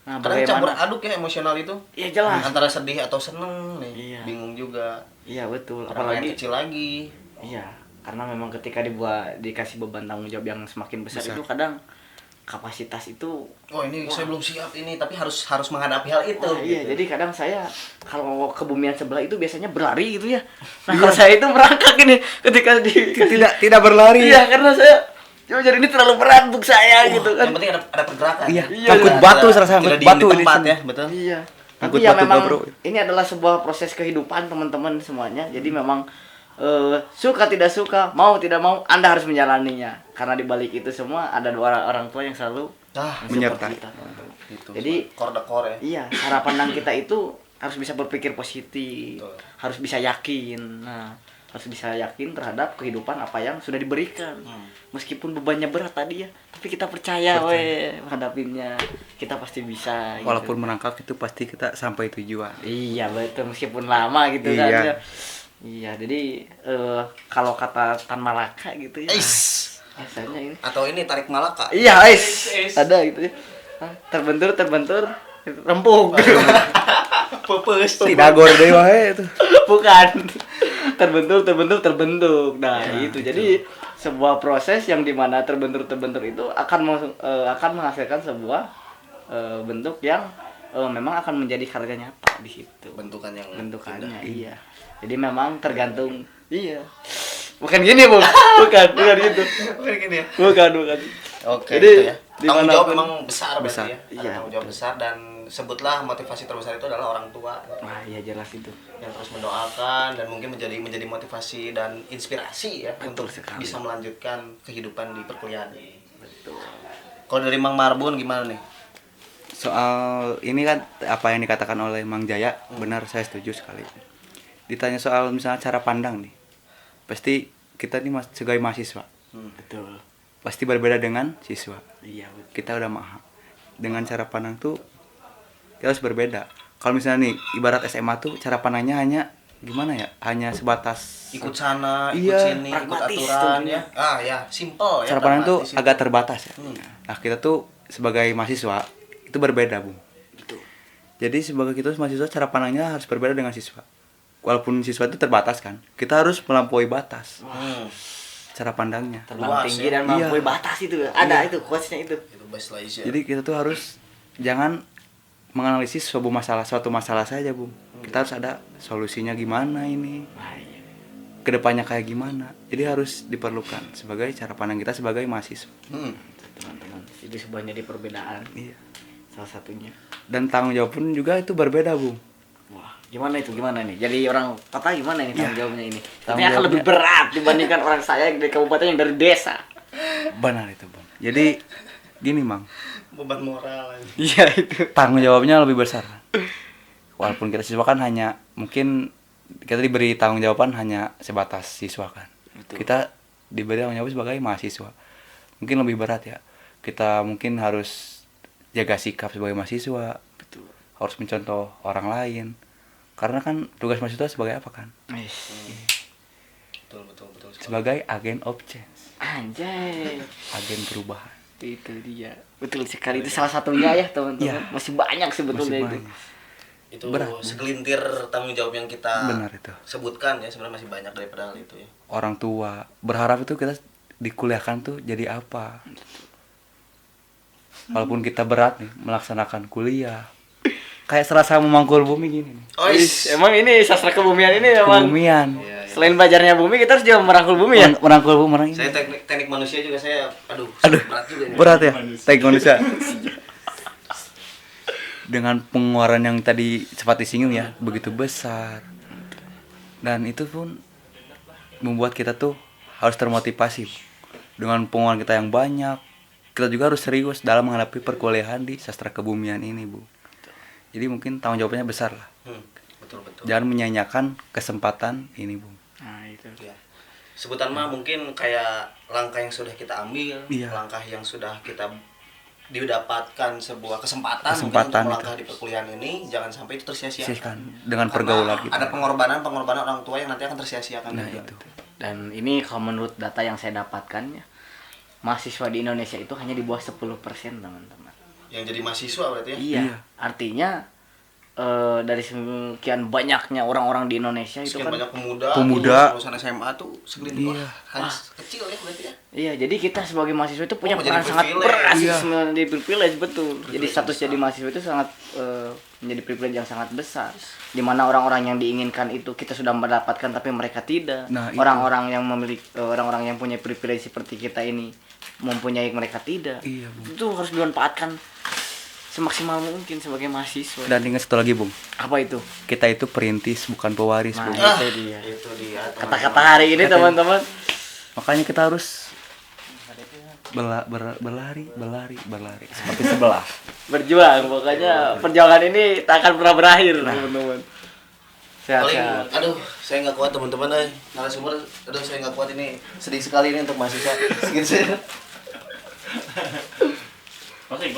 Nah Kadang campur bagaimana? aduk ya emosional itu. Ya jelas. Antara sedih atau seneng nih. Iya. Bingung juga. Iya betul. Orang yang Apalagi kecil lagi. iya karena memang ketika dikasih beban tanggung jawab yang semakin besar itu kadang kapasitas itu. Oh ini saya belum siap ini, tapi harus menghadapi hal itu. Wah, iya, gitu. jadi kadang saya kalau ke bumian sebelah itu biasanya berlari gitu ya. Nah, kalau saya itu merangkak ini ketika Tidak berlari. Iya, karena saya cuma jadi ini terlalu berat untuk saya gitu kan. Yang penting ada pergerakan. Iya. Iya, Takut iya. batu serasa Tidak angkut diem batu di di tempat sini. ya, betul. Iya. Tapi Angkut ya batu memang bro. ini adalah sebuah proses kehidupan teman-teman semuanya. Jadi memang suka tidak suka, mau tidak mau Anda harus menjalaninya. Karena di balik itu semua ada dua orang tua yang selalu menyertai. kita, teman-teman. Gitu. Jadi core ya. iya, cara pandang kita itu harus bisa berpikir positif, Betul. harus bisa yakin. Nah, harus bisa yakin terhadap kehidupan apa yang sudah diberikan. Meskipun bebannya berat tadi ya, tapi kita percaya menghadapinya. Kita pasti bisa. Walaupun gitu. merangkak itu pasti kita sampai tujuan. Iya betul, meskipun lama gitu kan. Iya. Ya. Iya, jadi kalau kata Tan Malaka gitu ya. Biasanya ini. Atau ini tarik Malaka. Iya, ada gitu ya. Terbentur rempuk. Pepes. Tidak gor deui wae itu. Bukan. Terbentur. Nah, itu. Jadi sebuah proses yang dimana terbentur itu akan menghasilkan sebuah bentuk yang memang akan menjadi karya nyata di situ. Bentukannya Iya. Jadi memang tergantung. Iya. Bukan gini, Bu. Bukan gitu. Bukan gini ya. Bukan. Oke, Jadi, gitu ya. Tanggung dimanapun- jawab memang besar berarti ya. Ada Iya. tanggung jawab besar dan sebutlah motivasi terbesar itu adalah orang tua Wah, iya jelas itu. yang terus mendoakan dan mungkin menjadi motivasi dan inspirasi ya Betul untuk sekali. bisa melanjutkan kehidupan di perkuliahan ini. Betul. Kalau dari Mang Marbun gimana nih? Soal ini kan apa yang dikatakan oleh Mang Jaya, benar, saya setuju sekali. Ditanya soal misalnya cara pandang nih, pasti kita nih sebagai mahasiswa Betul. pasti berbeda dengan siswa. Iya, betul. Kita udah dengan cara pandang tuh kita harus berbeda. Kalau misalnya nih ibarat SMA tuh cara pandangnya hanya gimana ya, hanya sebatas Ikut sana, ikut Iya, sini, ikut pragmatis aturan tentunya. ya. Ya, simple ya. cara pandang tuh pragmatis itu. agak terbatas ya. Hmm. Nah kita tuh sebagai mahasiswa itu berbeda, Bung. Betul. Jadi sebagai kita mahasiswa cara pandangnya harus berbeda dengan siswa. Walaupun siswa itu terbatas kan, kita harus melampaui batas cara pandangnya. Terbang Luas, tinggi ya. dan mampu Iya. batas itu. Ada itu quotes-nya itu. Itu best lah ya. Jadi kita tuh harus jangan menganalisis suatu masalah saja, Bung. Kita harus ada solusinya gimana ini, Wah, iya. kedepannya kayak gimana. Jadi harus diperlukan sebagai cara pandang kita sebagai mahasiswa. Teman-teman, itu sebuah jadi perbedaan. Iya. Salah satunya. Dan tanggung jawab pun juga itu berbeda, Bung. Wah, gimana nih? Jadi orang kota gimana nih tanggung jawabnya ini? Tanggung Tapi akan lebih jawabnya- berat dibandingkan orang saya yang dari kabupaten yang dari desa. Benar itu, Bung. Jadi gini, Mang. Beban moral aja. Iya itu. Tanggung jawabnya lebih besar. Walaupun kita siswa kan hanya mungkin kita diberi tanggung jawaban hanya sebatas siswa kan. Betul. Kita diberi tanggung jawab sebagai mahasiswa. Mungkin lebih berat ya. Kita mungkin harus jaga sikap sebagai mahasiswa. Betul. Harus mencontoh orang lain. Karena kan tugas mahasiswa sebagai apa kan? Betul sekali. Sebagai agen of change, Anjay. agen perubahan. Itu dia. Betul sekali, itu salah satunya ya teman-teman. Iya. Masih banyak sebetulnya Masih itu. banyak. Itu Berat. segelintir tanggung jawab yang kita Benar itu. sebutkan ya, sebenarnya masih banyak daripada hal itu ya. Orang tua berharap itu kita dikuliahkan tuh jadi apa. Walaupun kita berat nih melaksanakan kuliah. Kayak serasa memangkul bumi gini nih. Oh, Emang ini sastra kebumian ini emang Kebumian. selain belajarnya bumi kita harus juga merangkul bumi ya. Merangkul bumi merang ini. saya teknik manusia juga saya aduh berat juga ini. Berat ya, teknik manusia. Dengan pengeluaran yang tadi sempat disinggung ya, begitu besar. Dan itu pun membuat kita tuh harus termotivasi. Dengan pengeluaran kita yang banyak, kita juga harus serius dalam menghadapi perkuliahan di sastra kebumian ini, Bu. Jadi mungkin tanggung jawabnya besar lah. Betul. Jangan menyanyiakan kesempatan ini, Bu. Nah, itu. Ya. Sebutan mah mungkin kayak langkah yang sudah kita ambil, Iya. langkah yang sudah kita didapatkan sebuah kesempatan mungkin Kesempatan untuk melangkah di perkuliahan ini, jangan sampai itu tersia-siakan. Sisihkan dengan Karena pergaulan kita. ada pengorbanan orang tua yang nanti akan tersia-siakan Nah, juga. itu. Dan ini kalau menurut data yang saya dapatkan ya, mahasiswa di Indonesia itu hanya di bawah 10%, teman-teman. Yang jadi mahasiswa berarti ya. Iya. Iya. Artinya dari sekian banyaknya orang-orang di Indonesia itu Sekian kan banyak pemuda Pemuda. lulusan SMA tuh segelintir Iya. hanya kecil ya berarti ya. iya, jadi kita sebagai mahasiswa itu punya menjadi peran sangat privilege. berat Iya. menjadi privilege, betul. Jadi Privilege status besar. jadi mahasiswa itu sangat menjadi privilege yang sangat besar. Di mana orang-orang yang diinginkan itu kita sudah mendapatkan tapi mereka tidak. Nah, itu. Orang-orang yang memiliki orang-orang yang punya privilege seperti kita ini mempunyai mereka tidak. Iya, Bu. Itu harus dimanfaatkan semaksimal mungkin sebagai mahasiswa. Dan ingat satu lagi, Bung. Apa itu? Kita itu perintis bukan pewaris, Nah, Bung. itu dia. Itu dia. Kata-kata hari ini teman-teman. Makanya kita harus berlari seperti sebelah. Berjuang, pokoknya perjuangan ini tak akan pernah berakhir, teman-teman. Paling, Sehat-sehat. aduh, saya nggak kuat teman-teman, narasumber, aduh saya nggak kuat ini, sedih sekali ini untuk mahasiswa. Segitu saya. Closing.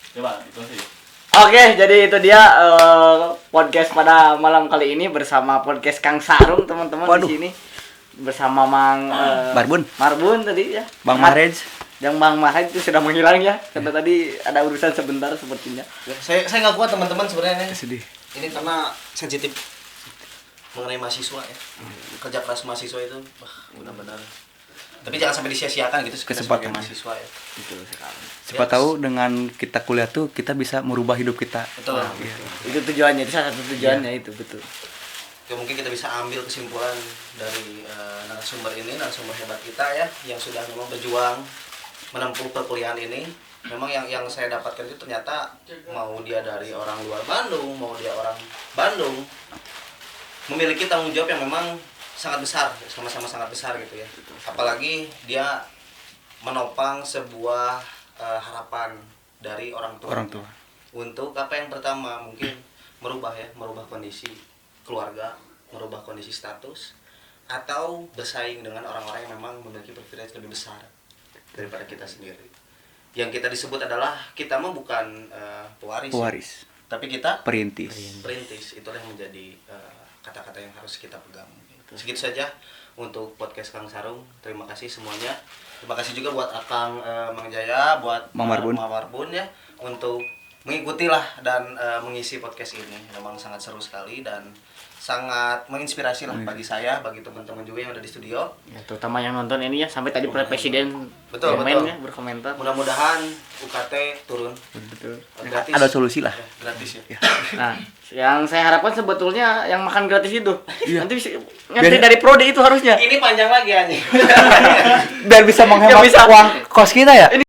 Coba, closing. Oke, jadi itu dia podcast pada malam kali ini bersama podcast Kang Sarung, teman-teman. Waduh. Di sini bersama Mang Marbun tadi ya. Bang Mahrez. Yang Bang Mahrez itu sudah menghilang ya, karena tadi ada urusan sebentar sepertinya. Saya nggak kuat teman-teman sebenarnya. Sedih. Ini karena sensitif mengenai mahasiswa ya. Kerja keras mahasiswa itu, wah benar-benar. Tapi jangan sampai disia-siakan gitu kita sebagai Kesempatan. mahasiswa ya. Betul sekali. Siapa tahu dengan kita kuliah tuh kita bisa merubah hidup kita. Betul. Itu tujuannya, itu salah satu tujuannya itu betul. Ya, mungkin kita bisa ambil kesimpulan dari narasumber ini, narasumber hebat kita ya, yang sudah memang berjuang menempuh perkuliahan ini. Memang yang saya dapatkan itu ternyata mau dia dari orang luar Bandung, mau dia orang Bandung, memiliki tanggung jawab yang memang sangat besar, sama-sama sangat besar gitu ya. Apalagi dia menopang sebuah harapan dari orang tua. Orang tua. Untuk apa yang pertama mungkin merubah kondisi keluarga, merubah kondisi status, atau bersaing dengan orang-orang yang memang memiliki privilege lebih besar daripada kita sendiri. Yang kita disebut adalah kita mah bukan pewaris, tapi kita Perintis. perintis. Itulah yang menjadi kata-kata yang harus kita pegang. Segitu saja untuk podcast Kang Sarung. Terima kasih semuanya. Terima kasih juga buat Akang Mang Jaya, buat Mang Marbun. Mang Marbun ya, untuk mengikuti lah dan mengisi podcast ini. Memang sangat seru sekali dan sangat menginspirasi lah bagi saya, bagi teman-teman juga yang ada di studio. Ya, terutama yang nonton ini ya, sampai tadi presiden Betul, komen betul. ya, berkomentar. Mudah-mudahan UKT turun. Betul. Gratis. Ada solusi lah. Gratis ya. Nah, yang saya harapkan sebetulnya yang makan gratis itu. Iya. Nanti ngerti dari prodi itu harusnya. Ini panjang lagi anjing. Biar bisa menghemat Ya, bisa. uang kos kita ya.